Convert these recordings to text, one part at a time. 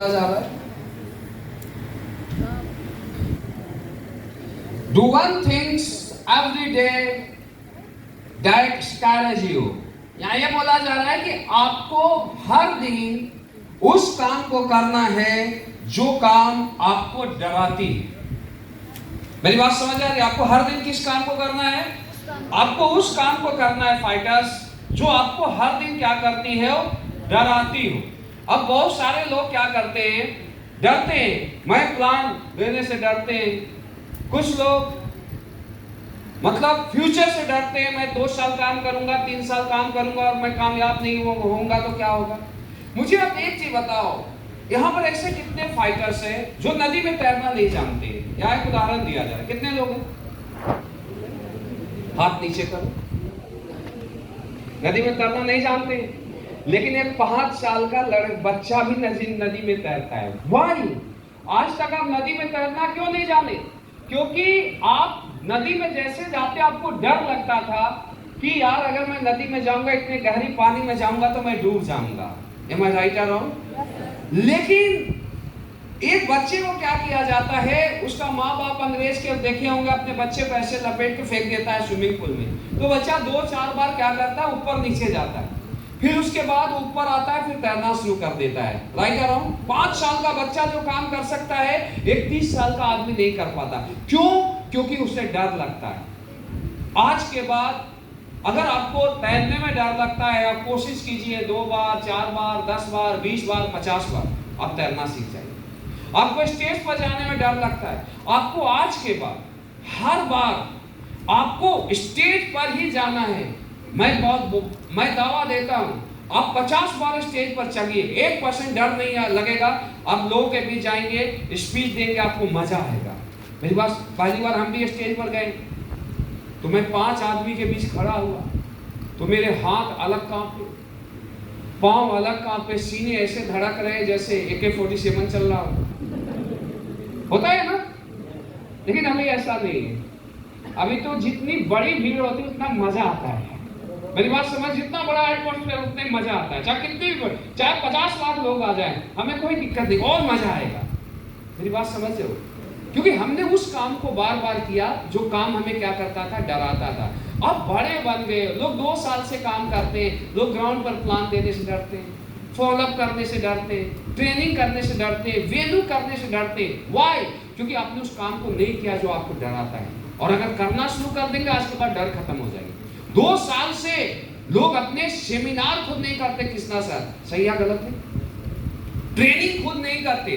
जा रहा है। Do one things every day that scares you। यहाँ ये बोला जा रहा है कि आपको हर दिन उस काम को करना है जो काम आपको डराती है। मेरी बात समझ आ रही है? आपको हर दिन किस काम को करना है? आपको उस काम को करना है फाइटर्स, जो आपको हर दिन क्या करती है? डराती हो। अब बहुत सारे लोग क्या करते हैं? डरते हैं। मैं प्लान देने से डरते हैं। कुछ लोग मतलब फ्यूचर से डरते हैं। मैं 2 साल काम करूंगा, 3 साल काम करूंगा और मैं कामयाब नहीं होऊंगा तो क्या होगा? मुझे अब एक चीज बताओ, यहाँ पर ऐसे कितने फाइटर्स हैं जो नदी में तैरना नहीं जानते? यहाँ एक उदाहरण दिया जाए, कितने लोग हैं? हाथ नीचे करो। नदी में तैरना नहीं जानते, लेकिन एक 5 साल का बच्चा भी नदी में तैरता है। वाई? आज तक आप नदी में तैरना क्यों नहीं जाने? क्योंकि आप नदी में जैसे जाते आपको डर लगता था कि यार अगर मैं नदी में जाऊंगा, इतने गहरी पानी में जाऊंगा तो मैं डूब जाऊंगा। Am I right or wrong? लेकिन एक बच्चे को क्या किया जाता है? उसका माँ बाप अंग्रेज के देखे होंगे, अपने बच्चे को ऐसे लपेट के फेंक देता है स्विमिंग पूल में। तो बच्चा 2-4 बार क्या करता है? ऊपर नीचे जाता है, फिर उसके बाद ऊपर आता है, फिर तैरना शुरू कर देता है। राइट और रॉन्ग? 5 साल का बच्चा जो काम कर सकता है, एक 30 साल का आदमी नहीं कर पाता। क्यों? क्योंकि उसे डर लगता है। आज के बाद अगर आपको तैरने में डर लगता है, आप कोशिश कीजिए 2 बार, 4 बार, 10 बार, 20 बार, 50 बार आप तैरना सीख जाइए। आपको स्टेज पर जाने में डर लगता है, आपको आज के बाद हर बार आपको स्टेज पर ही जाना है। मैं दावा देता हूं, आप 50 बार स्टेज पर चलिए, 1% डर नहीं लगेगा। आप लोगों के बीच जाएंगे, स्पीच देंगे, आपको मजा आएगा। मेरी बात, पहली बार हम भी स्टेज पर गए तो मैं 5 आदमी के बीच खड़ा हुआ तो मेरे हाथ अलग कांपे, पांव अलग कांपे, सीने ऐसे धड़क रहे जैसे AK-47 चल रहा हो। होता है ना? लेकिन हमें ऐसा नहीं है। अभी तो जितनी बड़ी भीड़ होती है उतना मजा आता है। मेरी बात समझ, जितना बड़ा एटमॉस्फेयर उतना ही मजा आता है। चाहे कितनी भी, चाहे 50 लाख लोग आ जाएं, हमें कोई दिक्कत नहीं, और मजा आएगा। मेरी बात समझ रहे हो? क्योंकि हमने उस काम को बार बार किया जो काम हमें क्या करता था? डराता था। अब बड़े बन गए लोग, 2 साल से काम करते हैं। लोग ग्राउंड पर प्लान देने से डरते हैं, फॉलोअप करने से डरते हैं, ट्रेनिंग करने से डरते हैं, वेन्यू करने से डरते हैं। वाई? क्योंकि आपने उस काम को नहीं किया जो आपको डराता है। और अगर करना शुरू कर देंगे, आज के बाद डर खत्म हो जाएगी। 2 साल से लोग अपने सेमिनार खुद नहीं करते। किसना सर? सही या गलत है? ट्रेनिंग खुद नहीं करते।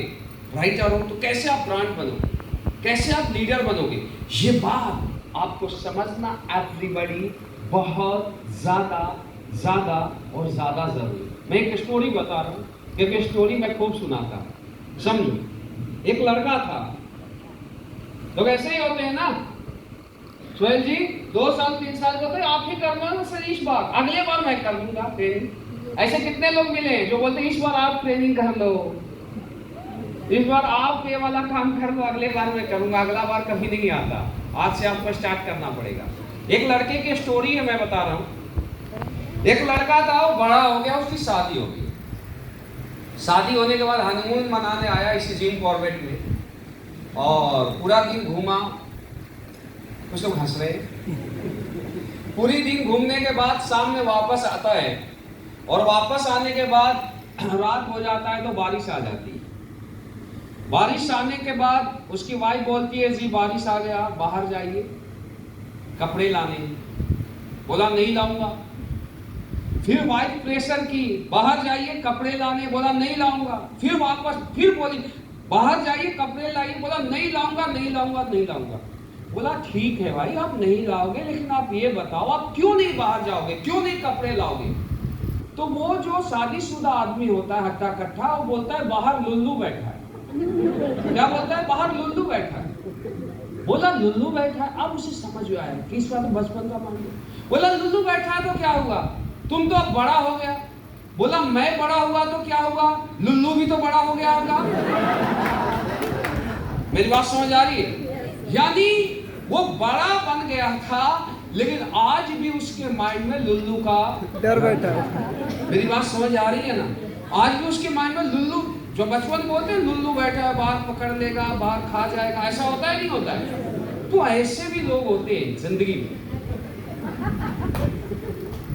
राइट और रॉन्ग? तो कैसे आप ब्रांड बनोगे? कैसे आप लीडर बनोगे? ये बात आपको समझना एवरीबॉडी बहुत ज्यादा और ज्यादा जरूरी है। मैं एक स्टोरी बता रहा हूँ, क्योंकि स्टोरी मैं खूब सुनाता हूँ। समझो, एक लड़का था। लोग ऐसे ही होते हैं ना, सोहेल जी 2 साल 3 साल का तो आप ही करना ना सर, इस बार, अगले बार मैं कर दूंगा ट्रेनिंग। ऐसे कितने लोग मिले जो बोलते हैं इस बार आप ट्रेनिंग कर लो, इस बार आप ये वाला काम कर लो, अगले बार मैं करूंगा। अगला बार कभी नहीं आता, आज से आपको स्टार्ट करना पड़ेगा। एक लड़के की स्टोरी है, मैं बता रहा हूँ। एक लड़का था, वो बड़ा हो गया, उसकी शादी हो गई। शादी होने के बाद हनीमून मनाने आया इसी जिम कॉर्बेट में, और पूरा दिन घूमा। कुछ लोग हंस रहे। पूरी दिन घूमने के बाद शाम में वापस आता है, और वापस आने के बाद रात हो जाता है तो बारिश आ जाती है। बारिश आने के बाद उसकी वाइफ बोलती है, जी बारिश आ गया, बाहर जाइए कपड़े लाने। बोला नहीं लाऊंगा। फिर वाइफ प्रेशर की, बाहर जाइए कपड़े लाने। बोला नहीं लाऊंगा। फिर वापस फिर बोली, बाहर जाइए कपड़े लाइए। बोला नहीं लाऊंगा, नहीं लाऊंगा, नहीं लाऊंगा। बोला ठीक है भाई, आप नहीं लाओगे, लेकिन आप ये बताओ आप क्यों नहीं बाहर जाओगे, क्यों नहीं कपड़े लाओगे? तो वो जो शादीशुदा आदमी होता है हट्टा कट्ठा, वो बोलता है बाहर लुल्लू बैठा है। क्या बोलता है? बाहर लुल्लू बैठा है। बोला लुल्लू बैठा है। अब उसे समझ में आया कि इस बात बचपन का मान लो। बोला लुल्लू बैठा है तो क्या हुआ? तुम तो अब बड़ा हो गया। बोला मैं बड़ा हुआ तो क्या हुआ? लुल्लू भी तो बड़ा हो गया होगा। मेरी बात समझ आ रही है? यानी वो बड़ा बन गया था, लेकिन आज भी उसके माइंड में लुल्लू का डर बैठा है। मेरी बात समझ आ रही है ना? आज भी उसके माइंड में लुल्लू जो बचपन बोलते हैं लुल्लू बैठा है बाहर पकड़ लेगा, बाहर खा जाएगा, ऐसा होता है नहीं होता है? तो ऐसे भी लोग होते हैं जिंदगी में,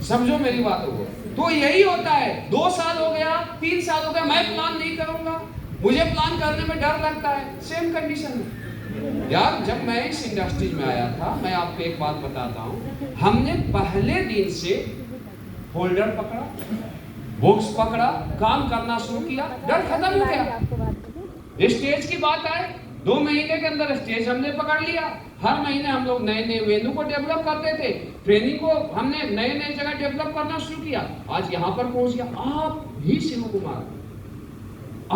समझो मेरी बातों को। तो यही होता है, 2 साल हो गया, 3 साल हो गया, मैं प्लान नहीं करूंगा, मुझे प्लान करने में डर लगता है। सेम कंडीशन है यार। जब मैं इस इंडस्ट्री में आया था, मैं आपको एक बात बताता हूं, हमने पहले दिन से होल्डर पकड़ा, बुक्स पकड़ा, काम करना शुरू किया, डर खत्म हो गया। स्टेज की बात आए, 2 महीने के अंदर स्टेज हमने पकड़ लिया। हर महीने हम लोग नए नए वेन्यू को डेवलप करते थे, ट्रेनिंग को हमने नए नए जगह डेवलप करना शुरू किया। आज यहाँ पर पहुंच गया। आप भी शिव कुमार,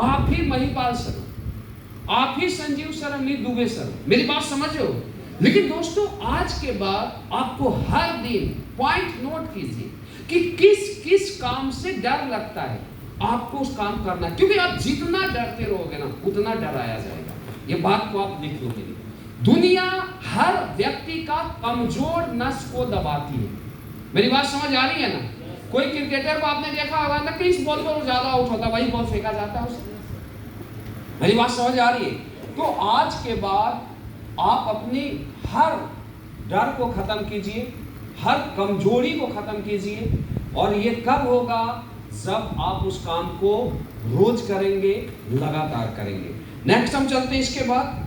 आप ही महिपाल सर, आप ही संजीव सर, अमित दुबे सर, मेरी बात समझो। लेकिन दोस्तों, आज के बाद आपको हर दिन पॉइंट नोट कीजिए कि किस किस काम से डर लगता है, आपको उस काम करना है। क्योंकि आप जितना डरते रहोगे ना, उतना डराया जाएगा। ये बात को आप लिख लो मेरी। दुनिया हर व्यक्ति का कमजोर नस को दबाती है। मेरी बात समझ आ रही है ना? कोई क्रिकेटर को आपने देखा होगा ना, किस बॉल पर ज्यादा आउट होता है, वही बॉल फेंका जाता है उसे। मेरी बात समझ आ रही है? तो आज के बाद आप अपनी हर डर को खत्म कीजिए, हर कमजोरी को खत्म कीजिए। और ये कब होगा? जब आप उस काम को रोज करेंगे, लगातार करेंगे। नेक्स्ट हम चलते हैं इसके बाद।